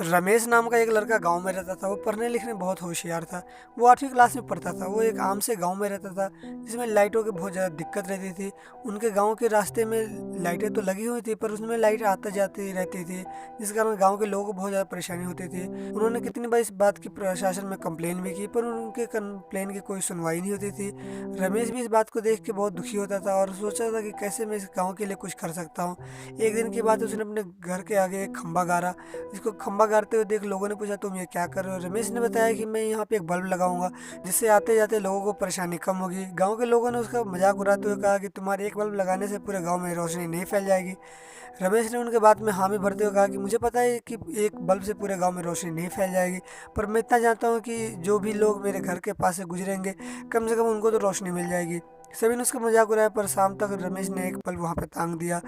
रमेश नाम का एक लड़का गांव में रहता था। वो पढ़ने लिखने में बहुत होशियार था। वो 8वीं क्लास में पढ़ता था। वो एक आम से गांव में रहता था जिसमें लाइटों की बहुत ज़्यादा दिक्कत रहती थी। उनके गांव के रास्ते में लाइटें तो लगी हुई थी पर उसमें लाइट आते जाती रहती थी, जिस कारण गांव के लोगों को बहुत ज़्यादा परेशानी होती थी। उन्होंने कितनी बार इस बात की प्रशासन में कंप्लेन भी की पर उनके कंप्लेन की कोई सुनवाई नहीं होती थी। रमेश भी इस बात को देख के बहुत दुखी होता था और सोचा था कि कैसे मैं इस गाँव के लिए कुछ कर सकता हूँ। एक दिन की बात, उसने अपने घर के आगे एक खंभा गाड़ा, जिसको खंभा गाड़ते हुए देख लोगों ने पूछा तुम ये क्या कर रहे हो। रमेश ने बताया कि मैं यहाँ पे एक बल्ब लगाऊंगा जिससे आते जाते लोगों को परेशानी कम होगी। गांव के लोगों ने उसका मजाक उड़ाते हुए कहा कि तुम्हारे एक बल्ब लगाने से पूरे गांव में रोशनी नहीं फैल जाएगी। रमेश ने उनके बात में हामी भरते हुए कहा कि मुझे पता है कि एक बल्ब से पूरे गांव में रोशनी नहीं फैल जाएगी, पर मैं इतना जानता हूँ कि जो भी लोग मेरे घर के पास से गुजरेंगे कम से कम उनको तो रोशनी मिल जाएगी। सभी ने उसका मजाक उड़ाया पर शाम तक रमेश ने एक बल्ब वहाँ पे टांग दिया।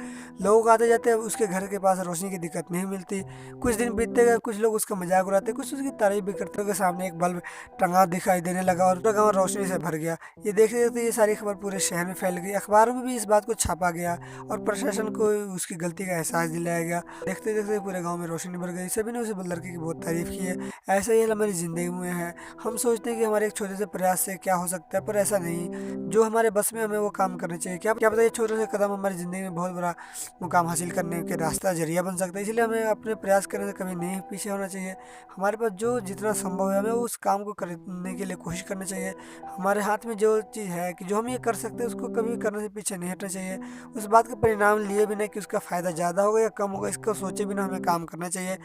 लोग आते जाते उसके घर के पास रोशनी की दिक्कत नहीं मिलती। कुछ दिन बीतते गए, कुछ लोग उसका मजाक उड़ाते, कुछ उसकी तारीफ भी करते। के सामने एक बल्ब टंगा दिखाई देने लगा और पूरा गाँव रोशनी से भर गया। ये देखते देखते ये सारी खबर पूरे शहर में फैल गई। अखबारों में भी इस बात को छापा गया और प्रशासन को उसकी गलती का एहसास दिलाया गया। देखते देखते पूरे गांव में रोशनी भर गई। सभी ने उस लड़के की बहुत तारीफ की है। ऐसा ही हमारी ज़िंदगी में है। हम सोचते हैं कि हमारे एक छोटे से प्रयास से क्या हो सकता है, पर ऐसा नहीं। जो हमारे बस में हमें वो काम करना चाहिए। क्या क्या पता ये छोटे से कदम हमारी ज़िंदगी में बहुत बड़ा मुकाम हासिल करने के रास्ता जरिया बन सकता है। इसलिए हमें अपने प्रयास करने से कभी नहीं पीछे होना चाहिए। हमारे पास जो जितना संभव है हमें उस काम को करने के लिए कोशिश करनी चाहिए। हमारे हाथ में जो चीज़ है कि जो हम ये कर सकते हैं उसको कभी करने से पीछे नहीं हटना चाहिए। उस बात का परिणाम लिए बिना कि उसका फ़ायदा ज़्यादा होगा या कम होगा, इसको सोचे बिना हमें काम करना चाहिए।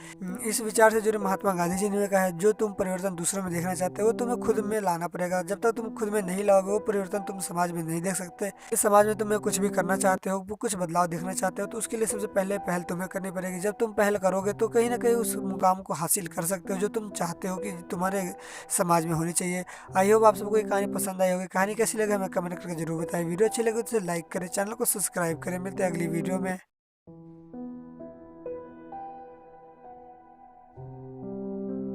इस विचार से जुड़े महात्मा गांधी जी ने कहा है, जो तुम परिवर्तन दूसरों में देखना चाहते हो वो तुम्हें खुद में लाना पड़ेगा। जब तक तुम खुद में नहीं लाओगे वो परिवर्तन तुम समाज में नहीं देख सकते। इस समाज में तुम्हें कुछ भी करना चाहते हो, वो कुछ बदलाव देखना चाहते हो, तो उसके लिए सबसे पहले पहल तुम्हें करनी पड़ेगी। जब तुम पहल करोगे तो कहीं ना कहीं उस मुकाम को हासिल कर सकते हो जो तुम चाहते हो कि तुम्हारे समाज में होनी चाहिए। आई होप आप सबको ये कहानी पसंद आई होगी। कहानी कैसी लगे हमें कमेंट करके जरूर बताएं। वीडियो अच्छी लगे तो लाइक करें, चैनल को सब्सक्राइब करें। मिलते हैं अगली वीडियो में।